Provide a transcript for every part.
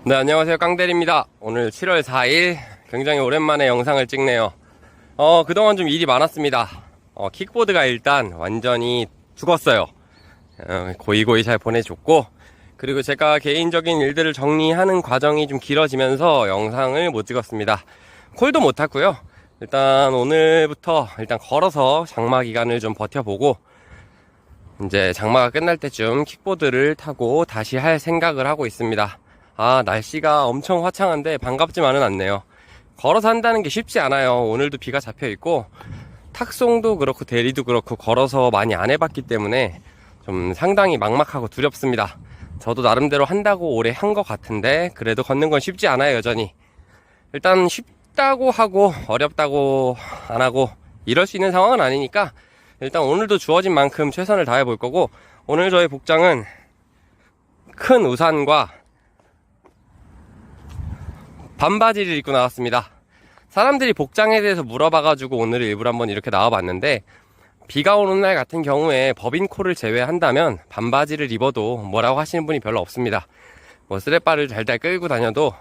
네, 안녕하세요. 깡대리입니다. 오늘 7월 4일 굉장히 오랜만에 영상을 찍네요. 그동안 좀 일이 많았습니다. 킥보드가 일단 완전히 죽었어요. 고이고이 잘 보내줬고, 그리고 제가 개인적인 일들을 정리하는 과정이 좀 길어지면서 영상을 못 찍었습니다. 콜도 못 탔고요. 일단 오늘부터 일단 걸어서 장마 기간을 좀 버텨보고, 이제 장마가 끝날 때쯤 킥보드를 타고 다시 할 생각을 하고 있습니다. 날씨가 엄청 화창한데 반갑지만은 않네요. 걸어서 한다는 게 쉽지 않아요. 오늘도 비가 잡혀 있고, 탁송도 그렇고 대리도 그렇고 걸어서 많이 안 해봤기 때문에 좀 상당히 막막하고 두렵습니다. 저도 나름대로 한다고 오래 한 것 같은데, 그래도 걷는 건 쉽지 않아요, 여전히. 일단 쉽다고 하고 어렵다고 안 하고 이럴 수 있는 상황은 아니니까, 일단 오늘도 주어진 만큼 최선을 다해 볼 거고, 오늘 저의 복장은 큰 우산과 반바지를 입고 나왔습니다. 사람들이 복장에 대해서 물어봐가지고 오늘 일부러 한번 이렇게 나와봤는데, 비가 오는 날 같은 경우에 법인콜을 제외한다면 반바지를 입어도 뭐라고 하시는 분이 별로 없습니다. 스레바를 달달 끌고 다녀도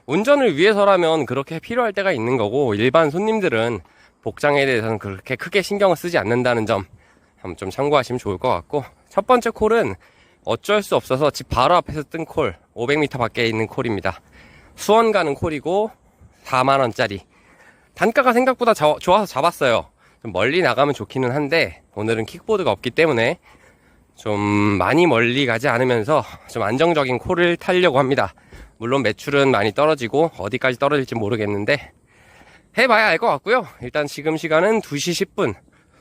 운전을 위해서라면 그렇게 필요할 때가 있는 거고, 일반 손님들은 복장에 대해서는 그렇게 크게 신경을 쓰지 않는다는 점 한번 좀 참고하시면 좋을 것 같고, 첫 번째 콜은 어쩔 수 없어서 집 바로 앞에서 뜬 콜, 500m 밖에 있는 콜입니다. 수원 가는 콜이고 4만원짜리. 단가가 생각보다 좋아서 잡았어요. 좀 멀리 나가면 좋기는 한데, 오늘은 킥보드가 없기 때문에 좀 많이 멀리 가지 않으면서 좀 안정적인 콜을 타려고 합니다. 물론 매출은 많이 떨어지고 어디까지 떨어질지 모르겠는데 해봐야 알 것 같고요. 일단 지금 시간은 2시 10분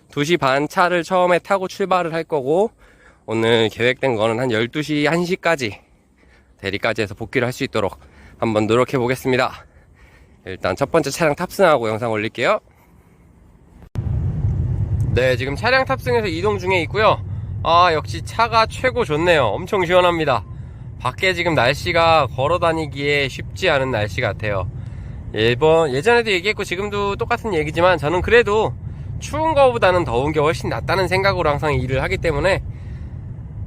2시 반 차를 처음에 타고 출발을 할 거고, 오늘 계획된 거는 한 12시 1시까지 대리까지 해서 복귀를 할 수 있도록 한번 노력해 보겠습니다. 일단 첫 번째 차량 탑승하고 영상 올릴게요. 네, 지금 차량 탑승해서 이동 중에 있고요. 역시 차가 최고 좋네요. 엄청 시원합니다. 밖에 지금 날씨가 걸어 다니기에 쉽지 않은 날씨 같아요. 예전에도 얘기했고 지금도 똑같은 얘기지만, 저는 그래도 추운 거보다는 더운 게 훨씬 낫다는 생각으로 항상 일을 하기 때문에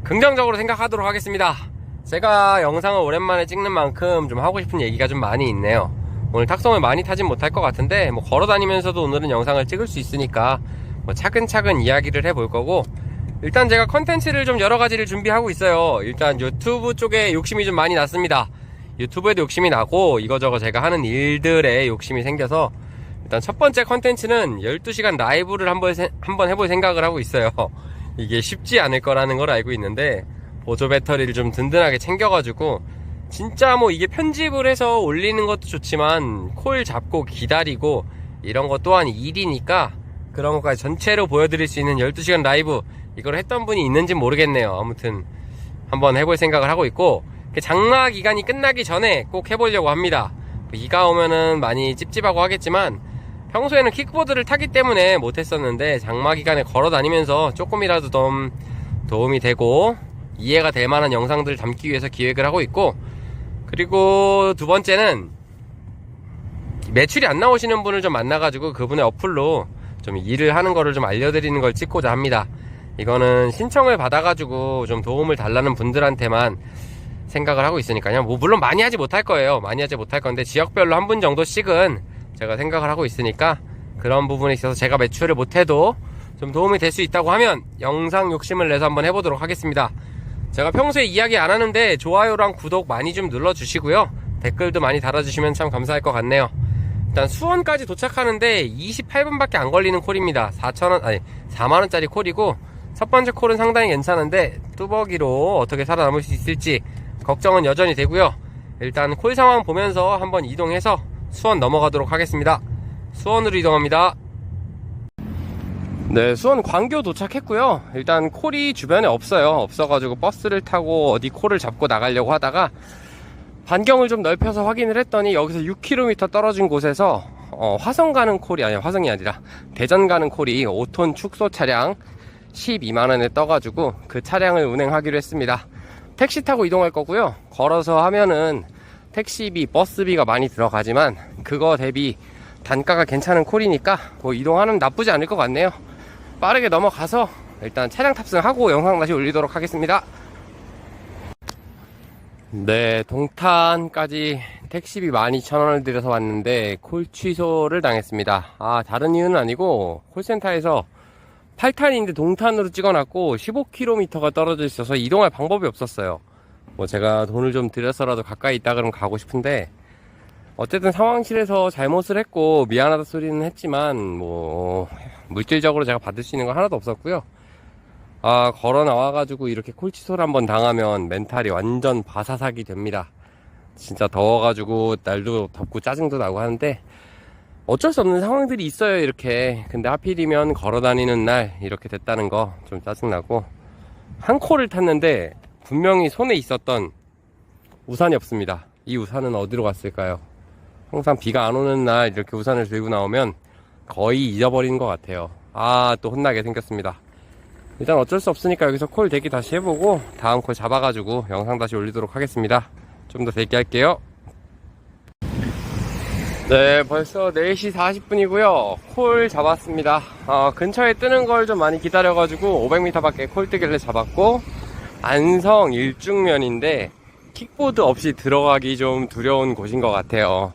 긍정적으로 생각하도록 하겠습니다. 제가 영상을 오랜만에 찍는 만큼 좀 하고 싶은 얘기가 좀 많이 있네요. 오늘 탁송을 많이 타진 못할 것 같은데, 걸어 다니면서도 오늘은 영상을 찍을 수 있으니까 차근차근 이야기를 해볼 거고, 일단 제가 컨텐츠를 좀 여러 가지를 준비하고 있어요. 일단 유튜브 쪽에 욕심이 좀 많이 났습니다. 유튜브에도 욕심이 나고 이거저거 제가 하는 일들에 욕심이 생겨서, 일단 첫 번째 컨텐츠는 12시간 라이브를 한번 해볼 생각을 하고 있어요. 이게 쉽지 않을 거라는 걸 알고 있는데, 보조 배터리를 좀 든든하게 챙겨가지고, 진짜 이게 편집을 해서 올리는 것도 좋지만 콜 잡고 기다리고 이런 것 또한 일이니까, 그런 것까지 전체로 보여드릴 수 있는 12시간 라이브, 이걸 했던 분이 있는지 모르겠네요. 아무튼 한번 해볼 생각을 하고 있고, 장마 기간이 끝나기 전에 꼭 해보려고 합니다. 비가 오면은 많이 찝찝하고 하겠지만, 평소에는 킥보드를 타기 때문에 못했었는데, 장마 기간에 걸어 다니면서 조금이라도 좀 도움이 되고 이해가 될 만한 영상들을 담기 위해서 기획을 하고 있고, 그리고 두 번째는 매출이 안 나오시는 분을 좀 만나가지고 그분의 어플로 좀 일을 하는 거를 좀 알려드리는 걸 찍고자 합니다. 이거는 신청을 받아가지고 좀 도움을 달라는 분들한테만 생각을 하고 있으니까요. 물론 많이 하지 못할 거예요. 많이 하지 못할 건데, 지역별로 한 분 정도씩은 제가 생각을 하고 있으니까, 그런 부분에 있어서 제가 매출을 못해도 좀 도움이 될 수 있다고 하면 영상 욕심을 내서 한번 해보도록 하겠습니다. 제가 평소에 이야기 안 하는데 좋아요랑 구독 많이 좀 눌러주시고요. 댓글도 많이 달아주시면 참 감사할 것 같네요. 일단 수원까지 도착하는데 28분밖에 안 걸리는 콜입니다. 4만원짜리 콜이고, 첫 번째 콜은 상당히 괜찮은데 뚜벅이로 어떻게 살아남을 수 있을지 걱정은 여전히 되고요. 일단 콜 상황 보면서 한번 이동해서 수원 넘어가도록 하겠습니다. 수원으로 이동합니다. 네, 수원 광교 도착했고요. 일단 콜이 주변에 없어가지고 버스를 타고 어디 콜을 잡고 나가려고 하다가, 반경을 좀 넓혀서 확인을 했더니 여기서 6km 떨어진 곳에서 화성 가는 콜이, 화성이 아니라 대전 가는 콜이 5톤 축소 차량 12만원에 떠가지고 그 차량을 운행하기로 했습니다. 택시 타고 이동할 거고요. 걸어서 하면은 택시비, 버스비가 많이 들어가지만 그거 대비 단가가 괜찮은 콜이니까 이동하는 나쁘지 않을 것 같네요. 빠르게 넘어가서 일단 차량 탑승하고 영상 다시 올리도록 하겠습니다. 네, 동탄까지 택시비 12,000원을 들여서 왔는데 콜 취소를 당했습니다. 다른 이유는 아니고 콜센터에서 8탄인데 동탄으로 찍어놨고 15km가 떨어져 있어서 이동할 방법이 없었어요. 뭐 제가 돈을 좀 들여서라도 가까이 있다 그러면 가고 싶은데, 어쨌든 상황실에서 잘못을 했고 미안하다 소리는 했지만 뭐 물질적으로 제가 받을 수 있는 건 하나도 없었고요. 걸어 나와가지고 이렇게 콜 취소를 한번 당하면 멘탈이 완전 바사삭이 됩니다. 진짜 더워가지고 날도 덥고 짜증도 나고 하는데 어쩔 수 없는 상황들이 있어요, 이렇게. 근데 하필이면 걸어 다니는 날 이렇게 됐다는 거 좀 짜증나고, 한 콜을 탔는데 분명히 손에 있었던 우산이 없습니다. 이 우산은 어디로 갔을까요? 항상 비가 안 오는 날 이렇게 우산을 들고 나오면 거의 잊어버리는 것 같아요. 또 혼나게 생겼습니다. 일단 어쩔 수 없으니까 여기서 콜 대기 다시 해보고 다음 콜 잡아가지고 영상 다시 올리도록 하겠습니다. 좀 더 대기할게요. 네, 벌써 4시 40분이고요 콜 잡았습니다. 근처에 뜨는 걸 좀 많이 기다려가지고 500m 밖에 콜 뜨길래 잡았고, 안성 일중면인데 킥보드 없이 들어가기 좀 두려운 곳인 것 같아요.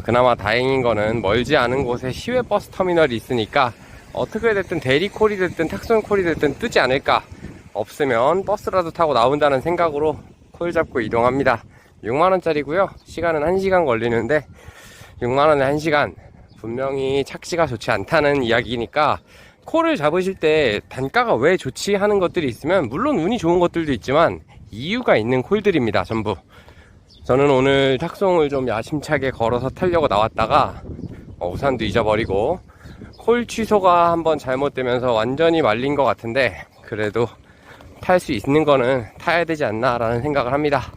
그나마 다행인 거는 멀지 않은 곳에 시외버스 터미널이 있으니까 어떻게 됐든 대리콜이 됐든 탁송콜이 됐든 뜨지 않을까. 없으면 버스라도 타고 나온다는 생각으로 콜 잡고 이동합니다. 6만원짜리고요 시간은 1시간 걸리는데 6만원에 1시간, 분명히 착시가 좋지 않다는 이야기니까 콜을 잡으실 때 단가가 왜 좋지 하는 것들이 있으면, 물론 운이 좋은 것들도 있지만 이유가 있는 콜들입니다, 전부. 저는 오늘 탁송을 좀 야심차게 걸어서 타려고 나왔다가 우산도 잊어버리고 콜 취소가 한번 잘못되면서 완전히 말린 것 같은데, 그래도 탈 수 있는 거는 타야 되지 않나 라는 생각을 합니다.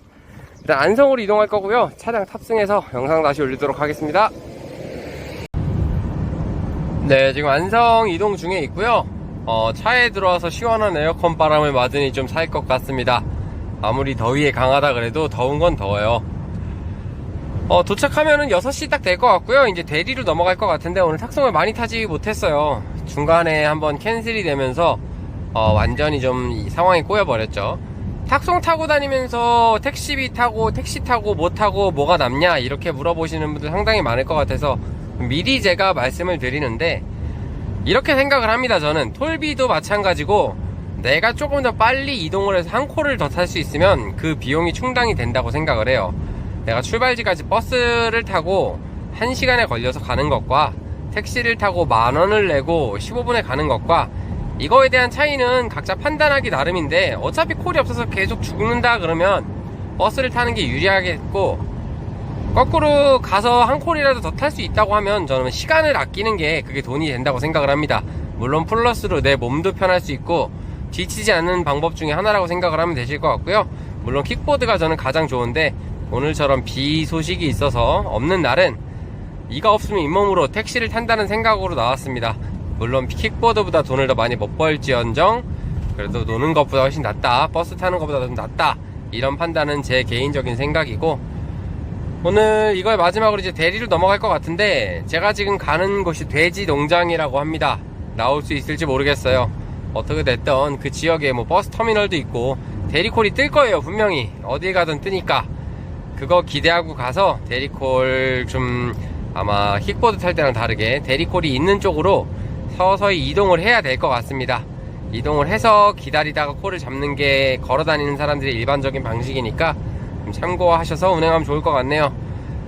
일단 안성으로 이동할 거고요 차량 탑승해서 영상 다시 올리도록 하겠습니다. 네, 지금 안성 이동 중에 있고요 차에 들어와서 시원한 에어컨 바람을 맞으니 좀 살 것 같습니다. 아무리 더위에 강하다 그래도 더운 건 더워요. 도착하면은 6시 딱 될 것 같고요. 이제 대리로 넘어갈 것 같은데 오늘 탁송을 많이 타지 못했어요. 중간에 한번 캔슬이 되면서 완전히 좀 상황이 꼬여버렸죠. 탁송 타고 다니면서 택시비 타고 택시 타고 뭐 타고 뭐가 남냐 이렇게 물어보시는 분들 상당히 많을 것 같아서 미리 제가 말씀을 드리는데, 이렇게 생각을 합니다. 저는 톨비도 마찬가지고 내가 조금 더 빨리 이동을 해서 한 콜을 더 탈 수 있으면 그 비용이 충당이 된다고 생각을 해요. 내가 출발지까지 버스를 타고 1시간에 걸려서 가는 것과 택시를 타고 10,000원을 내고 15분에 가는 것과, 이거에 대한 차이는 각자 판단하기 나름인데, 어차피 콜이 없어서 계속 죽는다 그러면 버스를 타는 게 유리하겠고, 거꾸로 가서 한 콜이라도 더 탈 수 있다고 하면 저는 시간을 아끼는 게 그게 돈이 된다고 생각을 합니다. 물론 플러스로 내 몸도 편할 수 있고 지치지 않는 방법 중에 하나라고 생각을 하면 되실 것 같고요. 물론 킥보드가 저는 가장 좋은데, 오늘처럼 비 소식이 있어서 없는 날은 이가 없으면 잇몸으로 택시를 탄다는 생각으로 나왔습니다. 물론 킥보드보다 돈을 더 많이 못 벌지언정 그래도 노는 것보다 훨씬 낫다, 버스 타는 것보다 좀 낫다, 이런 판단은 제 개인적인 생각이고, 오늘 이걸 마지막으로 이제 대리로 넘어갈 것 같은데, 제가 지금 가는 곳이 돼지 농장이라고 합니다. 나올 수 있을지 모르겠어요. 어떻게 됐든 그 지역에 뭐 버스 터미널도 있고 대리콜이 뜰 거예요. 분명히 어디 가든 뜨니까 그거 기대하고 가서 대리콜 좀, 아마 킥보드 탈 때랑 다르게 대리콜이 있는 쪽으로 서서히 이동을 해야 될 것 같습니다. 이동을 해서 기다리다가 콜을 잡는 게 걸어다니는 사람들의 일반적인 방식이니까 좀 참고하셔서 운행하면 좋을 것 같네요.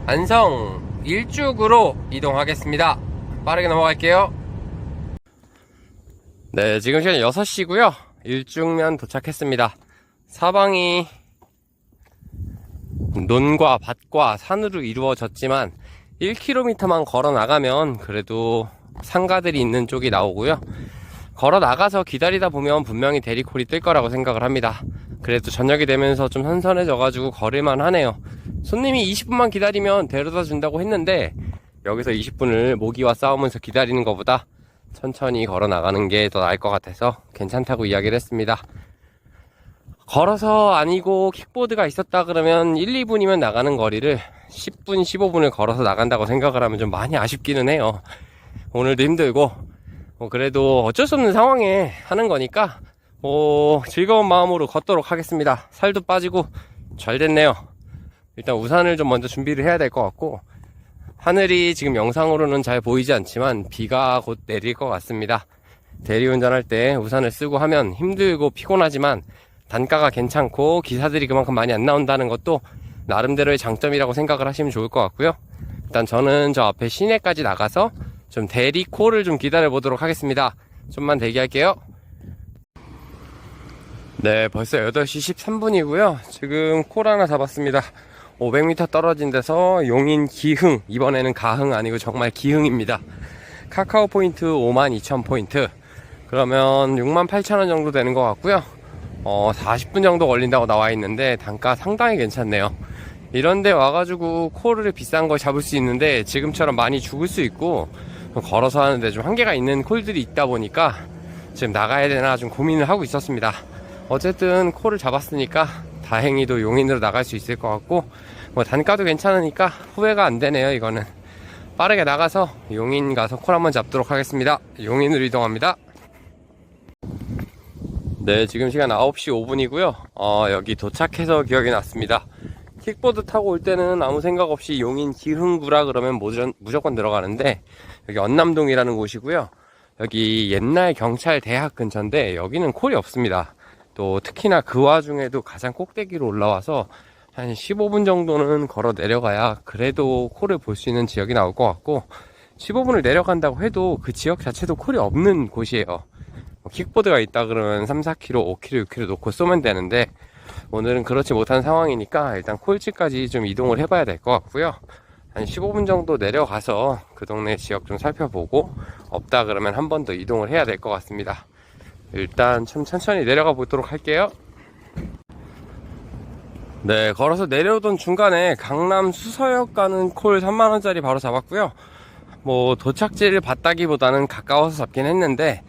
안성 일죽으로 이동하겠습니다. 빠르게 넘어갈게요. 네, 지금 시간 6시고요 일죽면 도착했습니다. 사방이 논과 밭과 산으로 이루어졌지만 1km만 걸어 나가면 그래도 상가들이 있는 쪽이 나오고요. 걸어 나가서 기다리다 보면 분명히 대리콜이 뜰 거라고 생각을 합니다. 그래도 저녁이 되면서 좀 선선해져 가지고 걸을만 하네요. 손님이 20분만 기다리면 데려다 준다고 했는데, 여기서 20분을 모기와 싸우면서 기다리는 것보다 천천히 걸어 나가는 게 더 나을 것 같아서 괜찮다고 이야기를 했습니다. 걸어서 아니고 킥보드가 있었다 그러면 1, 2분이면 나가는 거리를 10분, 15분을 걸어서 나간다고 생각을 하면 좀 많이 아쉽기는 해요. 오늘도 힘들고 그래도 어쩔 수 없는 상황에 하는 거니까 즐거운 마음으로 걷도록 하겠습니다. 살도 빠지고 잘 됐네요. 일단 우산을 좀 먼저 준비를 해야 될 것 같고, 하늘이 지금 영상으로는 잘 보이지 않지만 비가 곧 내릴 것 같습니다. 대리운전할 때 우산을 쓰고 하면 힘들고 피곤하지만 단가가 괜찮고 기사들이 그만큼 많이 안 나온다는 것도 나름대로의 장점이라고 생각을 하시면 좋을 것 같고요. 일단 저는 저 앞에 시내까지 나가서 좀 대리 콜을 좀 기다려 보도록 하겠습니다. 좀만 대기할게요. 네, 벌써 8시 13분이고요. 지금 콜 하나 잡았습니다. 500m 떨어진 데서 용인 기흥, 이번에는 가흥 아니고 정말 기흥입니다. 카카오 포인트 52,000포인트, 그러면 68,000원 정도 되는 것 같고요. 40분 정도 걸린다고 나와 있는데 단가 상당히 괜찮네요. 이런데 와가지고 콜을 비싼 거 잡을 수 있는데 지금처럼 많이 죽을 수 있고 걸어서 하는데 좀 한계가 있는 콜들이 있다 보니까 지금 나가야 되나 좀 고민을 하고 있었습니다. 어쨌든 콜을 잡았으니까 다행히도 용인으로 나갈 수 있을 것 같고, 뭐 단가도 괜찮으니까 후회가 안 되네요. 이거는 빠르게 나가서 용인 가서 콜 한번 잡도록 하겠습니다. 용인으로 이동합니다. 네, 지금 시간 9시 5분이고요 여기 도착해서 기억이 났습니다. 킥보드 타고 올 때는 아무 생각 없이 용인 기흥구라 그러면 무조건 들어가는데, 여기 언남동이라는 곳이고요. 여기 옛날 경찰 대학 근처인데 여기는 콜이 없습니다. 또 특히나 그 와중에도 가장 꼭대기로 올라와서 한 15분 정도는 걸어 내려가야 그래도 콜을 볼 수 있는 지역이 나올 것 같고, 15분을 내려간다고 해도 그 지역 자체도 콜이 없는 곳이에요. 킥보드가 있다 그러면 3, 4km, 5km, 6km 놓고 쏘면 되는데 오늘은 그렇지 못한 상황이니까 일단 콜지까지 좀 이동을 해봐야 될 것 같고요. 한 15분 정도 내려가서 그 동네 지역 좀 살펴보고 없다 그러면 한 번 더 이동을 해야 될 것 같습니다. 일단 좀 천천히 내려가 보도록 할게요. 네, 걸어서 내려오던 중간에 강남 수서역 가는 콜 3만원짜리 바로 잡았고요. 뭐 도착지를 봤다기보다는 가까워서 잡긴 했는데,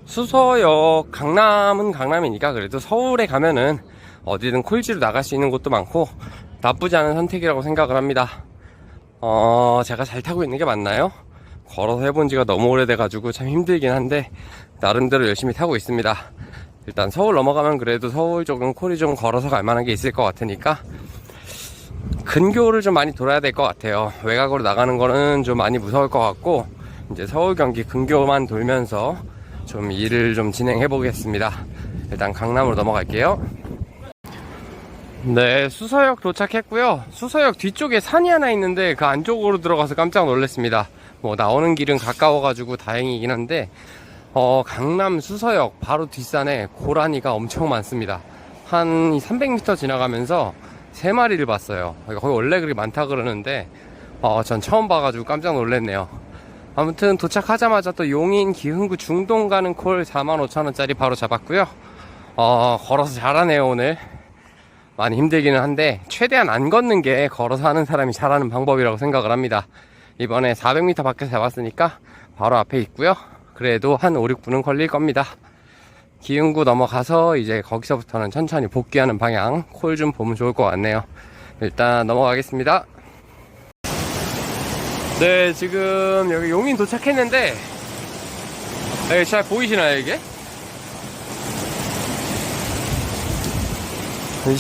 수서역, 강남은 강남이니까 그래도 서울에 가면은 어디든 콜지로 나갈 수 있는 곳도 많고 나쁘지 않은 선택이라고 생각을 합니다. 제가 잘 타고 있는 게 맞나요? 걸어서 해본 지가 너무 오래돼가지고 참 힘들긴 한데 나름대로 열심히 타고 있습니다. 일단 서울 넘어가면 그래도 서울 쪽은 콜이 좀 걸어서 갈 만한 게 있을 것 같으니까 근교를 좀 많이 돌아야 될 것 같아요. 외곽으로 나가는 거는 좀 많이 무서울 것 같고, 이제 서울 경기 근교만 돌면서 좀 일을 좀 진행해 보겠습니다. 일단 강남으로 넘어갈게요. 네, 수서역 도착했고요. 수서역 뒤쪽에 산이 하나 있는데 그 안쪽으로 들어가서 깜짝 놀랐습니다. 뭐 나오는 길은 가까워가지고 다행이긴 한데 강남 수서역 바로 뒷산에 고라니가 엄청 많습니다. 한 300m 지나가면서 3마리를 봤어요. 거기 원래 그렇게 많다 그러는데 전 처음 봐가지고 깜짝 놀랐네요. 아무튼 도착하자마자 또 용인 기흥구 중동 가는 콜 45,000원짜리 바로 잡았고요. 걸어서 잘하네요. 오늘 많이 힘들기는 한데 최대한 안 걷는 게 걸어서 하는 사람이 잘하는 방법이라고 생각을 합니다. 이번에 400m 밖에서 잡았으니까 바로 앞에 있고요. 그래도 한 5, 6분은 걸릴 겁니다. 기흥구 넘어가서 이제 거기서부터는 천천히 복귀하는 방향 콜 좀 보면 좋을 것 같네요. 일단 넘어가겠습니다. 네, 지금 여기 용인 도착했는데 잘 보이시나요 이게?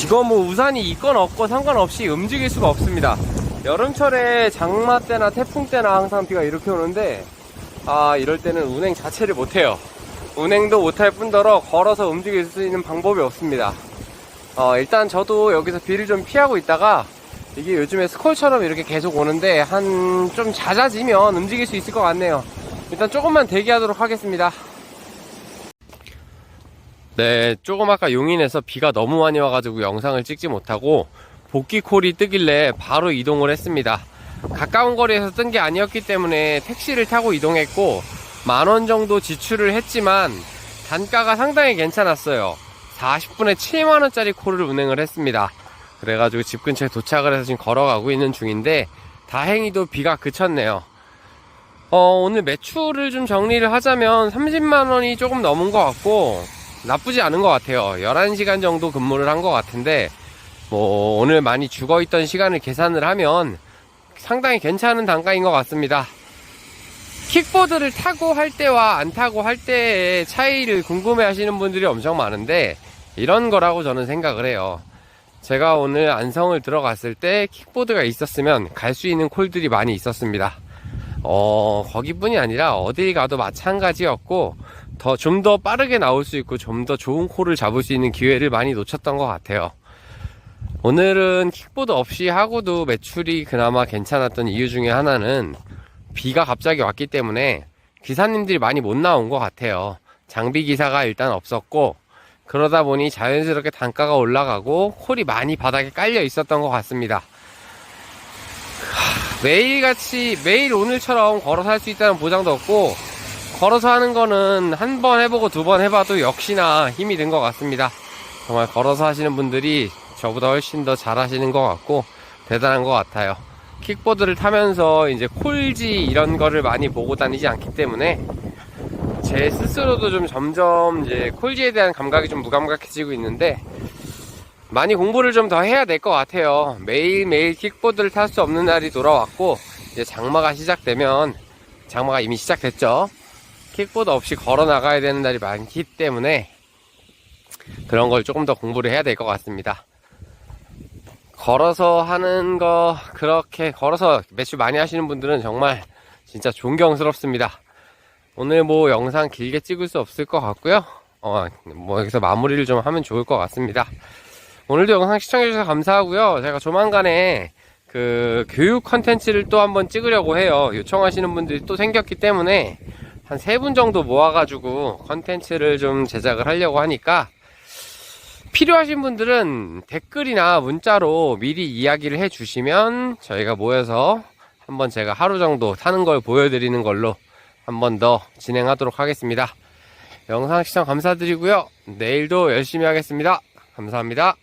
이거 뭐 우산이 있건 없건 상관없이 움직일 수가 없습니다. 여름철에 장마 때나 태풍 때나 항상 비가 이렇게 오는데 이럴 때는 운행 자체를 못해요. 운행도 못할 뿐더러 걸어서 움직일 수 있는 방법이 없습니다. 일단 저도 여기서 비를 좀 피하고 있다가 이게 요즘에 스콜처럼 이렇게 계속 오는데 한 좀 잦아지면 움직일 수 있을 것 같네요. 일단 조금만 대기하도록 하겠습니다. 네, 조금 아까 용인에서 비가 너무 많이 와가지고 영상을 찍지 못하고 복귀 콜이 뜨길래 바로 이동을 했습니다. 가까운 거리에서 뜬 게 아니었기 때문에 택시를 타고 이동했고 10,000원 정도 지출을 했지만 단가가 상당히 괜찮았어요. 40분에 70,000원짜리 콜을 운행을 했습니다. 그래가지고 집 근처에 도착을 해서 지금 걸어가고 있는 중인데 다행히도 비가 그쳤네요. 오늘 매출을 좀 정리를 하자면 30만원이 조금 넘은 것 같고 나쁘지 않은 것 같아요. 11시간 정도 근무를 한 것 같은데 뭐 오늘 많이 죽어있던 시간을 계산을 하면 상당히 괜찮은 단가인 것 같습니다. 킥보드를 타고 할 때와 안 타고 할 때의 차이를 궁금해 하시는 분들이 엄청 많은데 이런 거라고 저는 생각을 해요. 제가 오늘 안성을 들어갔을 때 킥보드가 있었으면 갈 수 있는 콜들이 많이 있었습니다. 거기뿐이 아니라 어딜 가도 마찬가지였고, 좀 더 빠르게 나올 수 있고 좀 더 좋은 콜을 잡을 수 있는 기회를 많이 놓쳤던 것 같아요. 오늘은 킥보드 없이 하고도 매출이 그나마 괜찮았던 이유 중에 하나는 비가 갑자기 왔기 때문에 기사님들이 많이 못 나온 것 같아요. 장비 기사가 일단 없었고, 그러다 보니 자연스럽게 단가가 올라가고 콜이 많이 바닥에 깔려 있었던 것 같습니다. 매일 오늘처럼 걸어서 할 수 있다는 보장도 없고, 걸어서 하는 거는 한 번 해보고 두 번 해봐도 역시나 힘이 든 것 같습니다. 정말 걸어서 하시는 분들이 저보다 훨씬 더 잘 하시는 것 같고 대단한 것 같아요. 킥보드를 타면서 이제 콜지 이런 거를 많이 보고 다니지 않기 때문에 제 스스로도 좀 점점 이제 콜지에 대한 감각이 좀 무감각해지고 있는데, 많이 공부를 좀 더 해야 될 것 같아요. 매일매일 킥보드를 탈 수 없는 날이 돌아왔고, 이제 장마가 시작되면, 장마가 이미 시작됐죠. 킥보드 없이 걸어 나가야 되는 날이 많기 때문에 그런 걸 조금 더 공부를 해야 될 것 같습니다. 걸어서 하는 거, 그렇게 걸어서 매출 많이 하시는 분들은 정말 진짜 존경스럽습니다. 오늘 뭐 영상 길게 찍을 수 없을 것 같고요. 뭐 여기서 마무리를 좀 하면 좋을 것 같습니다. 오늘도 영상 시청해주셔서 감사하고요. 제가 조만간에 그 교육 컨텐츠를 또 한번 찍으려고 해요. 요청하시는 분들이 또 생겼기 때문에 한 3분 정도 모아가지고 컨텐츠를 좀 제작을 하려고 하니까, 필요하신 분들은 댓글이나 문자로 미리 이야기를 해주시면 저희가 모여서 한번 제가 하루 정도 타는 걸 보여드리는 걸로 한 번 더 진행하도록 하겠습니다. 영상 시청 감사드리고요. 내일도 열심히 하겠습니다. 감사합니다.